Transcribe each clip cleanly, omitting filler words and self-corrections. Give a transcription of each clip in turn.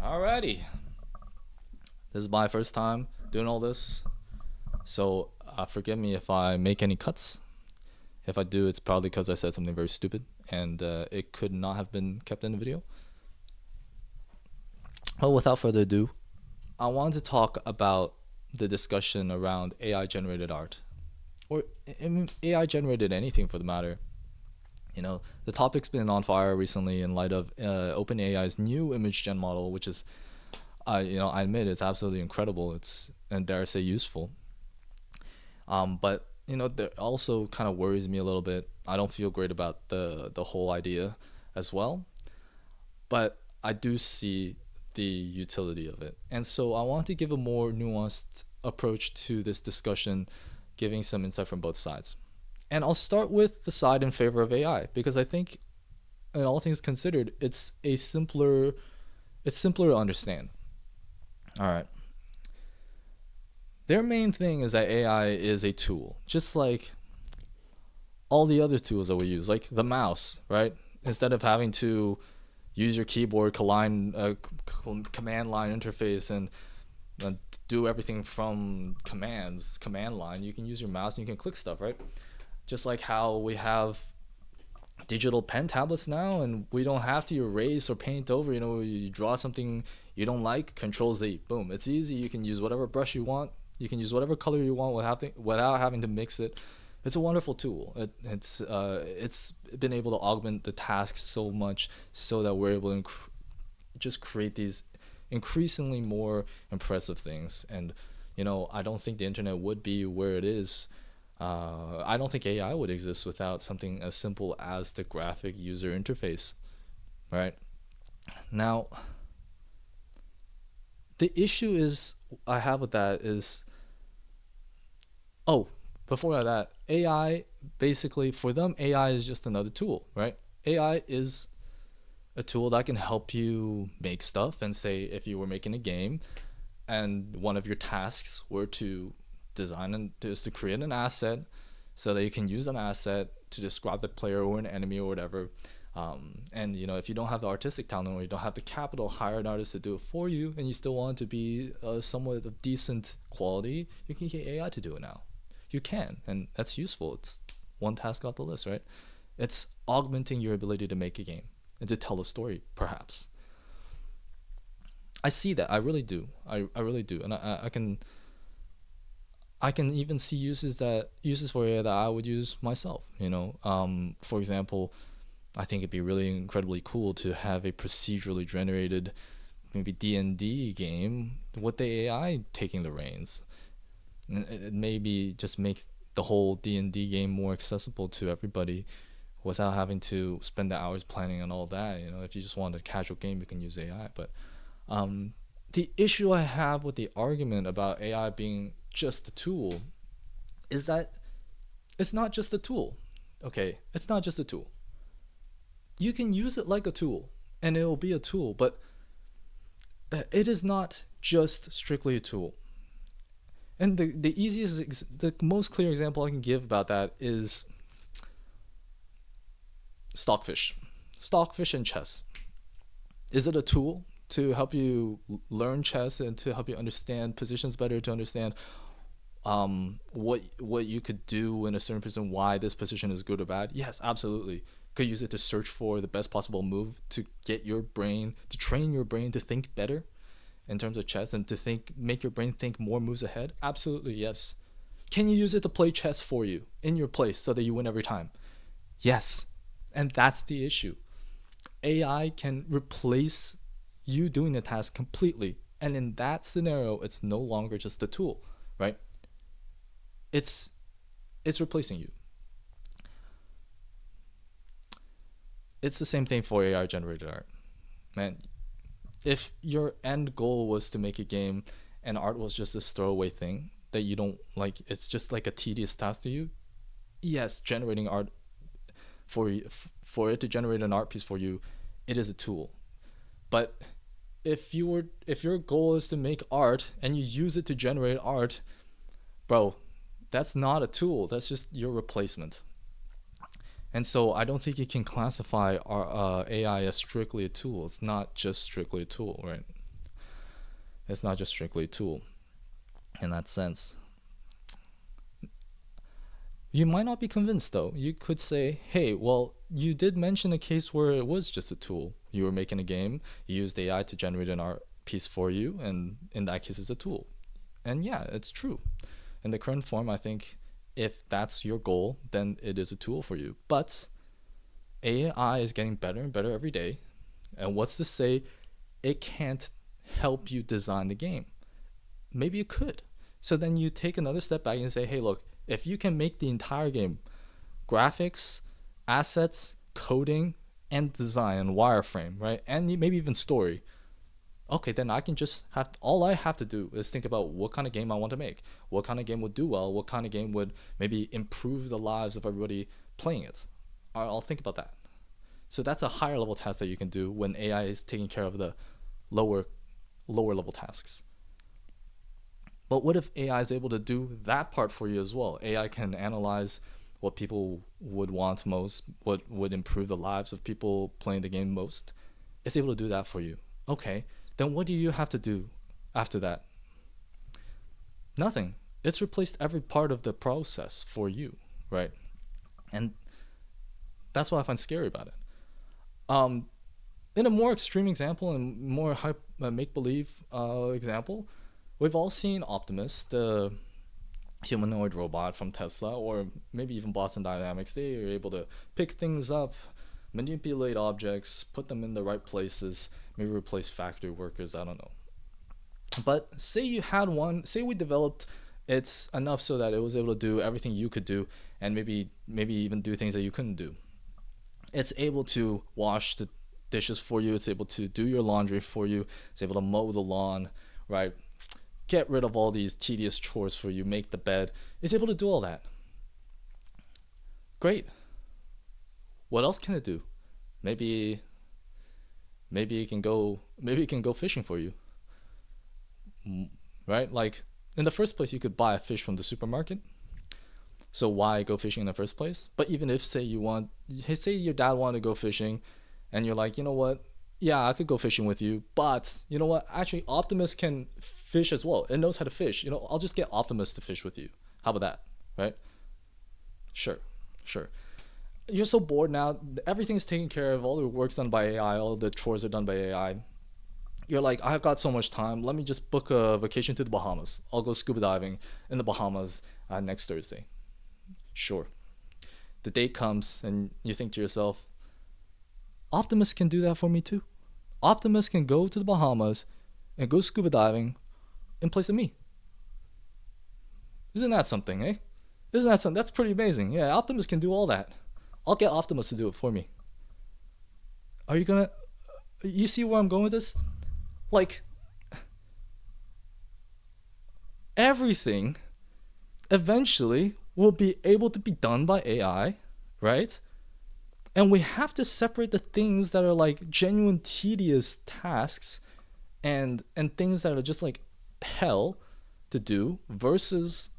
Alrighty. This is my first time doing all this, so forgive me if I make any cuts. If I do, it's probably because I said something very stupid and it could not have been kept in the video. Well, without further ado, I want to talk about the discussion around AI generated art, or AI generated anything for the matter. The topic's been on fire recently in light of OpenAI's new image gen model, which is, I admit it's absolutely incredible. It's, and dare I say, useful. But that also kind of worries me a little bit. I don't feel great about the whole idea as well, but I do see the utility of it, and so I want to give a more nuanced approach to this discussion, giving some insight from both sides. And I'll start with the side in favor of AI because I think, in all things considered, it's simpler to understand. All right. Their main thing is that AI is a tool, just like all the other tools that we use, like the mouse, right? Instead of having to use your keyboard command line interface and do everything from command line, you can use your mouse and you can click stuff, right? Just like how we have digital pen tablets now, and we don't have to erase or paint over. You draw something you don't like, Control Z, boom, it's easy. You can use whatever brush you want, you can use whatever color you want without having to mix it. It's a wonderful tool. It's been able to augment the tasks so much so that we're able to just create these increasingly more impressive things. And I don't think the internet would be where it is. I don't think AI would exist without something as simple as the graphic user interface, right? Now, the issue is I have with that is, before that, AI, basically for them, AI is just another tool, right? AI is a tool that can help you make stuff. And say if you were making a game and one of your tasks were to design and is to create an asset so that you can use an asset to describe the player or an enemy or whatever. And if you don't have the artistic talent or you don't have the capital, hire an artist to do it for you, and you still want it to be somewhat of decent quality, you can get AI to do it now. You can, and that's useful. It's one task off the list, right? It's augmenting your ability to make a game and to tell a story, perhaps. I see that. I really do. I really do, and I can even see uses for AI that I would use myself. For example, I think it'd be really incredibly cool to have a procedurally generated, maybe D&D game with the AI taking the reins. It maybe just make the whole D&D game more accessible to everybody without having to spend the hours planning and all that. If you just want a casual game, you can use AI. But the issue I have with the argument about AI being just a tool is that it's not just a tool. Okay, it's not just a tool. You can use it like a tool, and it will be a tool, but it is not just strictly a tool. And the most clear example I can give about that is stockfish and chess. Is it a tool to help you learn chess and to help you understand positions better, to understand what you could do in a certain position, why this position is good or bad? Yes, absolutely. Could use it to search for the best possible move, to train your brain to think better in terms of chess, and to make your brain think more moves ahead. Absolutely, yes. Can you use it to play chess for you in your place so that you win every time? Yes. And that's the issue. AI can replace you doing the task completely, and in that scenario, it's no longer just a tool, right? It's replacing you. It's the same thing for AI generated art. Man, if your end goal was to make a game and art was just this throwaway thing that you don't like, it's just like a tedious task to you, yes, generating art for it to generate an art piece for you, it is a tool. But if your goal is to make art and you use it to generate art, bro, that's not a tool. That's just your replacement. And so I don't think you can classify our AI as strictly a tool. It's not just strictly a tool, right? It's not just strictly a tool in that sense. You might not be convinced though. You could say, hey, well, you did mention a case where it was just a tool. You were making a game, you used AI to generate an art piece for you, and in that case, it's a tool. And yeah, it's true. In the current form, I think if that's your goal, then it is a tool for you. But AI is getting better and better every day. And what's to say it can't help you design the game? Maybe it could. So then you take another step back and say, hey, look, if you can make the entire game, graphics, assets, coding, and design and wireframe, right? And maybe even story. Okay, then I can just have, all I have to do is think about what kind of game I want to make. What kind of game would do well? What kind of game would maybe improve the lives of everybody playing it? I'll think about that. So that's a higher level task that you can do when AI is taking care of the lower level tasks. But what if AI is able to do that part for you as well? AI can analyze what people would want most, what would improve the lives of people playing the game most. It's able to do that for you. Okay, then what do you have to do after that? Nothing. It's replaced every part of the process for you, right? And that's what I find scary about it. In a more extreme example and more make-believe example, we've all seen Optimus, the humanoid robot from Tesla, or maybe even Boston Dynamics. They are able to pick things up, manipulate objects, put them in the right places, maybe replace factory workers, I don't know. But say you had one, say we developed it's enough so that it was able to do everything you could do, and maybe even do things that you couldn't do. It's able to wash the dishes for you, it's able to do your laundry for you, it's able to mow the lawn, right? Get rid of all these tedious chores for you, make the bed. It's able to do all that. Great. What else can it do? Maybe it can go fishing for you. Right? Like in the first place you could buy a fish from the supermarket. So why go fishing in the first place? But even if say your dad wanted to go fishing and you're like, you know what? Yeah, I could go fishing with you, but you know what? Actually, Optimus can fish as well. It knows how to fish. You know, I'll just get Optimus to fish with you. How about that? Right? Sure. You're so bored now. Everything's taken care of. All the work's done by AI. All the chores are done by AI. You're like, I've got so much time. Let me just book a vacation to the Bahamas. I'll go scuba diving in the Bahamas next Thursday. Sure. The date comes and you think to yourself, Optimus can do that for me too. Optimus can go to the Bahamas and go scuba diving in place of me. Isn't that something, eh? Isn't that something? That's pretty amazing. Yeah, Optimus can do all that. I'll get Optimus to do it for me. You see where I'm going with this? Like, everything eventually will be able to be done by AI, right? And we have to separate the things that are like genuine tedious tasks and things that are just like hell to do versus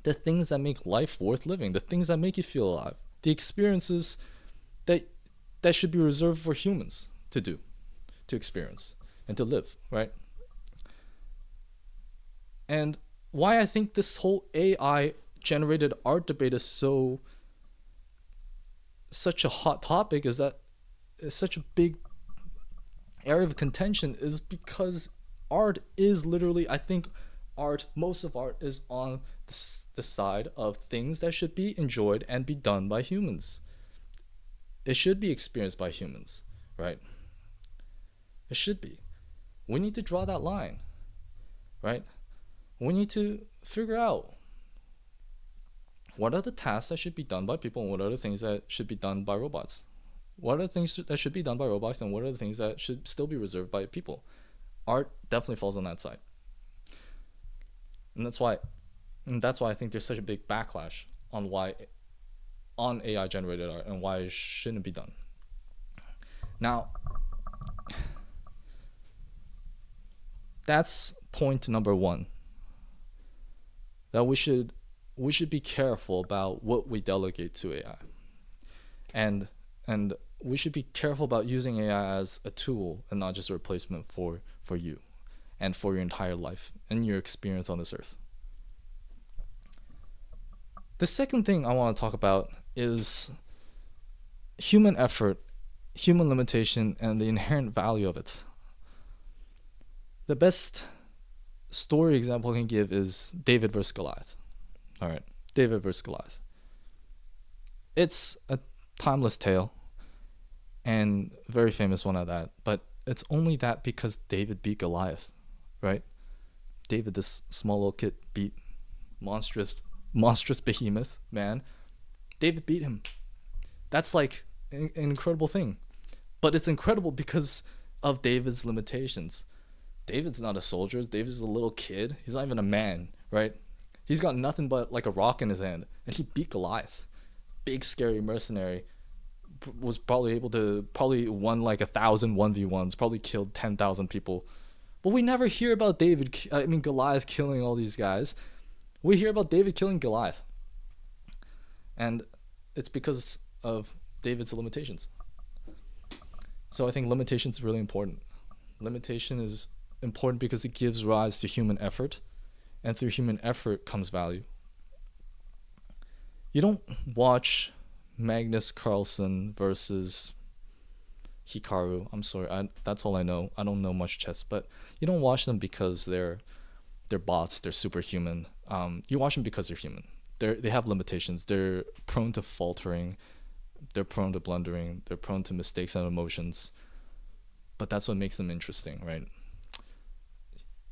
the things that make life worth living, the things that make you feel alive, the experiences that should be reserved for humans to do, to experience, and to live, right? And why I think this whole AI generated art debate is such a hot topic is that it's such a big area of contention is because art is literally, I think most of art is on the side of things that should be enjoyed and be done by humans. It should be experienced by humans, right? It should be. We need to draw that line, right? We need to figure out what are the tasks that should be done by people and what are the things that should be done by robots. What are the things that should be done by robots and what are the things that should still be reserved by people? Art definitely falls on that side. And that's why I think there's such a big backlash on AI generated art and why it shouldn't be done. Now, that's point number one. That we should be careful about what we delegate to AI. And we should be careful about using AI as a tool and not just a replacement for you. and for your entire life and your experience on this earth. The second thing I want to talk about is human effort, human limitation, and the inherent value of it. The best story example I can give is David versus Goliath. All right, David versus Goliath. It's a timeless tale and very famous one at that, but it's only that because David beat Goliath, right? David, this small little kid, beat monstrous behemoth, man. David beat him. That's like an incredible thing. But it's incredible because of David's limitations. David's not a soldier. David's a little kid. He's not even a man, right? He's got nothing but like a rock in his hand. And he beat Goliath. Big, scary mercenary. Was probably won like 1,000 1v1s. Probably killed 10,000 people. But we never hear about Goliath killing all these guys. We hear about David killing Goliath. And it's because of David's limitations. So I think limitation is really important. Limitation is important because it gives rise to human effort, and through human effort comes value. You don't watch Magnus Carlsen versus Hikaru. I'm sorry, that's all I know. I don't know much chess, but you don't watch them because they're bots. They're superhuman. You watch them because they're human. They have limitations. They're prone to faltering. They're prone to blundering. They're prone to mistakes and emotions. But that's what makes them interesting, right?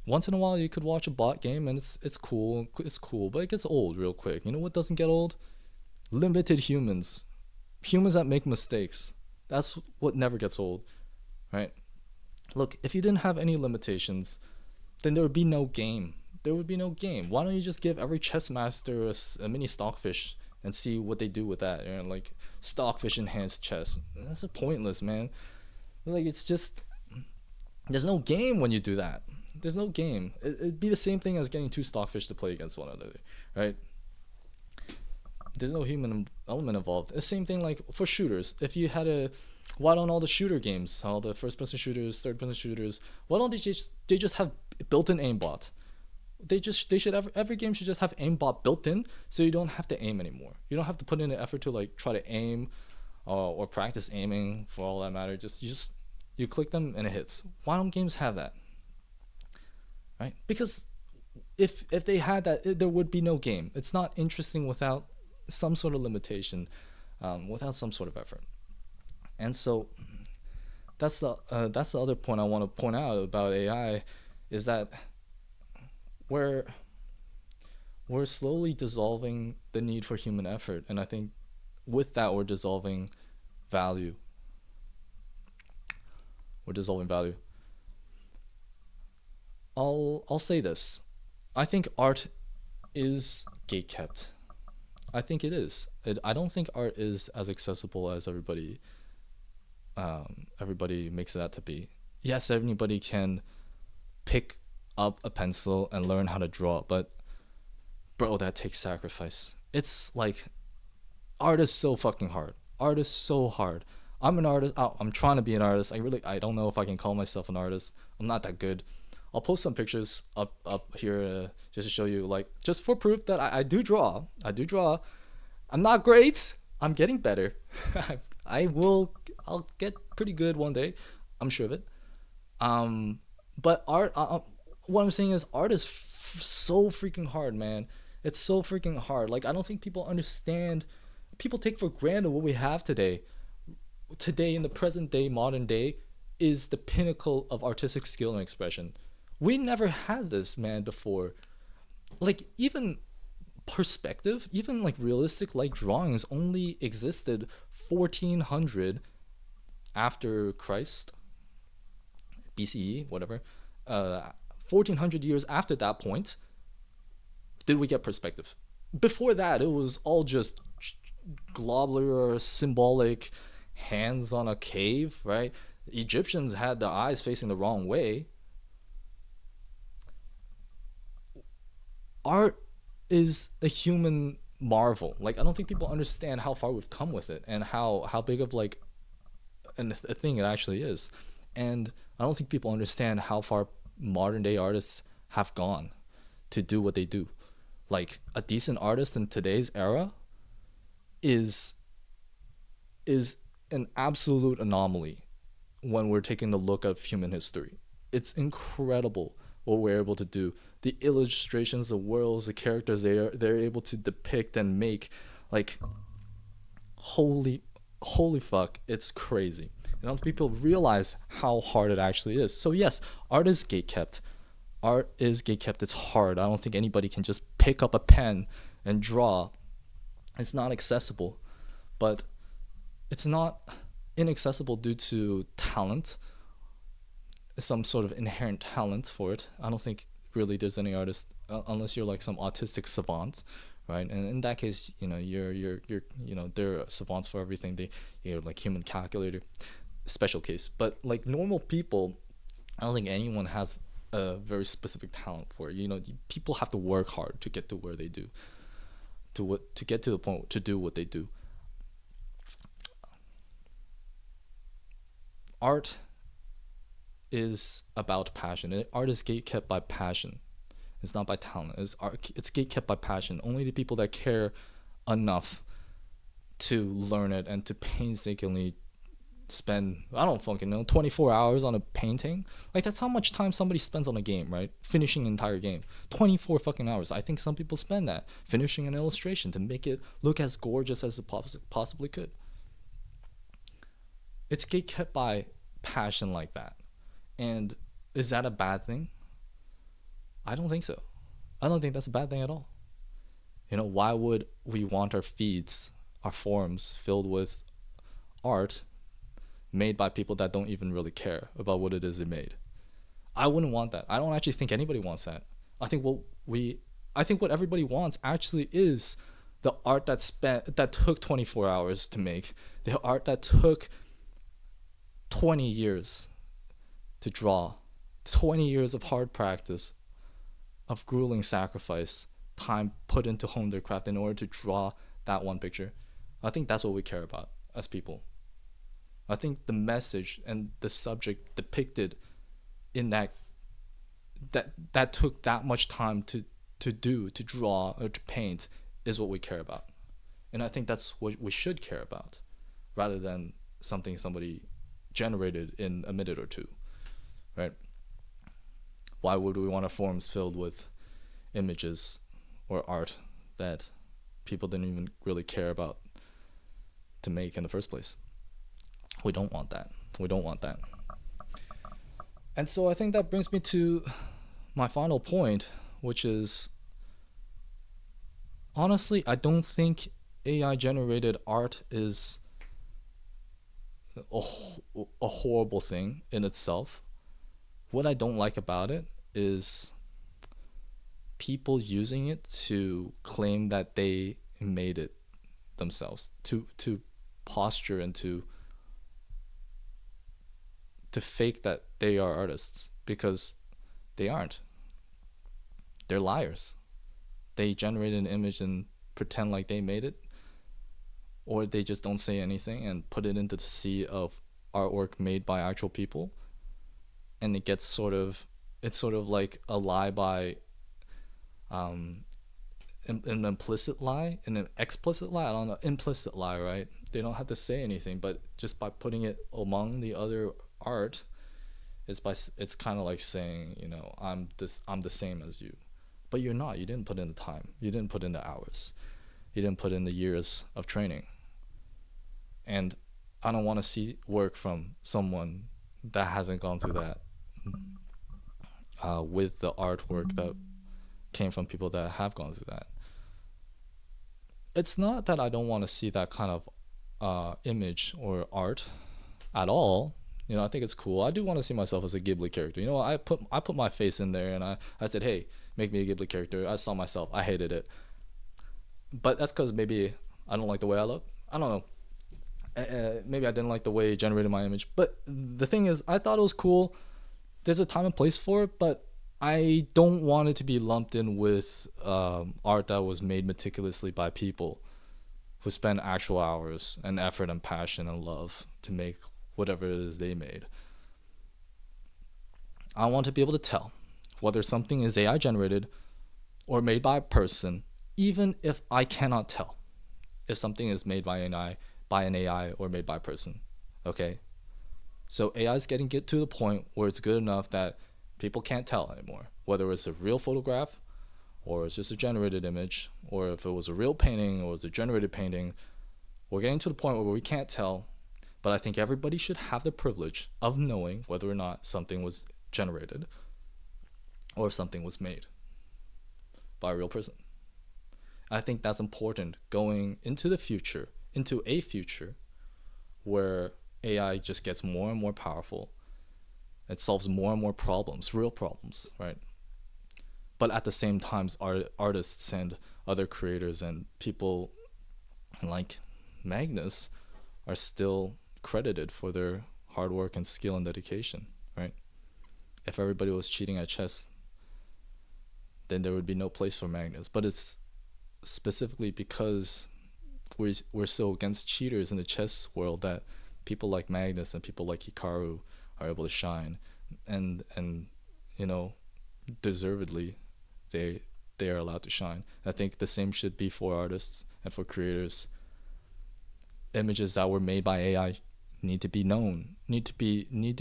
Once in a while, you could watch a bot game, and it's cool. It's cool, but it gets old real quick. You know what doesn't get old? Limited humans. Humans that make mistakes. That's what never gets old, right? Look, if you didn't have any limitations, then there would be no game. There would be no game. Why don't you just give every chess master a mini stockfish and see what they do with that? You know, like stockfish enhanced chess. That's pointless, man. Like, it's just, there's no game when you do that. There's no game. It'd be the same thing as getting two stockfish to play against one another, right? There's no human element involved. The same thing like for shooters. If you had why don't all the shooter games, all the first-person shooters, third-person shooters, why don't they just have built-in aimbot? Every game should just have aimbot built in, so you don't have to aim anymore. You don't have to put in an effort to like try to aim, or practice aiming for all that matter. You click them and it hits. Why don't games have that? Right? Because if they had that, there would be no game. It's not interesting without some sort of limitation, without some sort of effort. And so that's the other point I want to point out about AI, is that we're slowly dissolving the need for human effort, and I think with that we're dissolving value. I'll say this. I think art is gatekept. I think it is. I don't think art is as accessible as everybody makes it out to be. Yes, everybody can pick up a pencil and learn how to draw, but bro, that takes sacrifice. It's like, art is so fucking hard. Art is so hard. I'm an artist. I'm trying to be an artist. I don't know if I can call myself an artist. I'm not that good. I'll post some pictures up here just to show you, like, just for proof that I do draw. I'm not great. I'm getting better. I'll get pretty good one day. I'm sure of it. But art, what I'm saying is art is so freaking hard, man. It's so freaking hard. Like, I don't think people understand. People take for granted what we have today. Today, in the present day, modern day, is the pinnacle of artistic skill and expression. We never had this, man, before. Like, even perspective, even like realistic like drawings only existed 1400 after Christ, BCE, whatever. 1400 years after that point did we get perspective. Before that, it was all just globular, symbolic hands on a cave, right? Egyptians had their eyes facing the wrong way. Art is a human marvel. Like, I don't think people understand how far we've come with it, and how big of like a thing it actually is. And I don't think people understand how far modern day artists have gone to do what they do. Like a decent artist in today's era is is an absolute anomaly when we're taking a look at human history. It's incredible what we're able to do. The illustrations, the worlds, the characters they're able to depict and make, like holy fuck, it's crazy. And other people realize how hard it actually is. So yes, art is gatekept. Art is gatekept. It's hard. I don't think anybody can just pick up a pen and draw. It's not accessible, but it's not inaccessible due to talent, some sort of inherent talent for it. I don't think really there's any artist unless you're like some autistic savant, right? And in that case, you're there are savants for everything. You're like human calculator, special case. But like normal people, I don't think anyone has a very specific talent for it. People have to work hard to get to where they do, to get to the point to do what they do. Art is about passion. Art is gatekept by passion. It's not by talent. It's gatekept by passion. Only the people that care enough to learn it and to painstakingly spend, I don't fucking know, 24 hours on a painting. Like that's how much time somebody spends on a game, right? Finishing an entire game. 24 fucking hours. I think some people spend that finishing an illustration to make it look as gorgeous as it possibly could. It's gatekept by passion like that. And is that a bad thing? I don't think so. I don't think that's a bad thing at all. Why would we want our feeds, our forums filled with art made by people that don't even really care about what it is they made? I wouldn't want that. I don't actually think anybody wants that. I think what everybody wants actually is the art that took 24 hours to make, the art that took 20 years to draw, 20 years of hard practice, of grueling sacrifice, time put into hone their craft in order to draw that one picture. I think that's what we care about as people. I think the message and the subject depicted in that took that much time to draw or to paint is what we care about. And I think that's what we should care about rather than something somebody generated in a minute or two, right? Why would we want our forums filled with images or art that people didn't even really care about to make in the first place? We don't want that. We don't want that. And so I think that brings me to my final point, which is, honestly, I don't think AI generated art is a horrible thing in itself. What I don't like about it is people using it to claim that they made it themselves, to posture and to fake that they are artists, because they aren't. They're liars. They generate an image and pretend like they made it, or they just don't say anything and put it into the sea of artwork made by actual people, and it's sort of like a lie by an implicit lie and an explicit lie. I don't know, implicit lie, right? They don't have to say anything, but just by putting it among the other art, it's kind of like saying, I'm the same as you, but you're not. You didn't put in the time. You didn't put in the hours. You didn't put in the years of training. And I don't want to see work from someone that hasn't gone through that, with the artwork that came from people that have gone through that. It's not that I don't want to see that kind of image or art at all. I think it's cool. I do want to see myself as a Ghibli character. I put my face in there and I said, hey, make me a Ghibli character. I saw myself. I hated it. But that's because maybe I don't like the way I look. I don't know. Maybe I didn't like the way it generated my image. But the thing is, I thought it was cool. There's a time and place for it, but I don't want it to be lumped in with art that was made meticulously by people who spend actual hours and effort and passion and love to make whatever it is they made. I want to be able to tell whether something is AI generated or made by a person, even if I cannot tell if something is made by an AI or made by a person. Okay? So AI is getting to the point where it's good enough that people can't tell anymore whether it's a real photograph or it's just a generated image, or if it was a real painting or it was a generated painting. We're getting to the point where we can't tell, but I think everybody should have the privilege of knowing whether or not something was generated or if something was made by a real person. I think that's important going into the future, into a future where AI just gets more and more powerful. It solves more and more problems, real problems, right? But at the same time, artists and other creators and people like Magnus are still credited for their hard work and skill and dedication, right? If everybody was cheating at chess, then there would be no place for Magnus. But it's specifically because we're so against cheaters in the chess world that people like Magnus and people like Hikaru are able to shine, and you know, deservedly, they are allowed to shine. I think the same should be for artists and for creators. Images that were made by AI need to be known, need to be need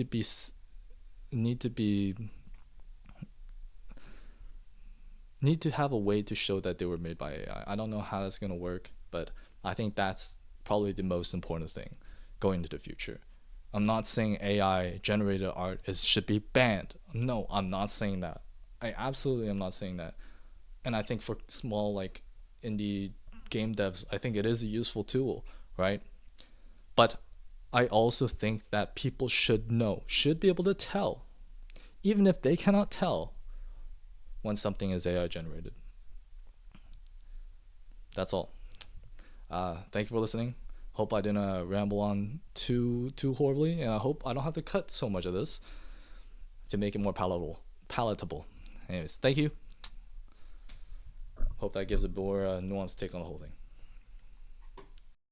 to have a way to show that they were made by AI. I don't know how that's going to work, but I think that's probably the most important thing going into the future. I'm not saying AI generated art should be banned. No, I'm not saying that. I absolutely am not saying that. And I think for small like indie game devs, I think it is a useful tool, right? But I also think that people should be able to tell, even if they cannot tell, when something is AI generated. That's all. Thank you for listening. Hope I didn't ramble on too horribly, and I hope I don't have to cut so much of this to make it more palatable. Anyways, thank you. Hope that gives a more nuanced take on the whole thing.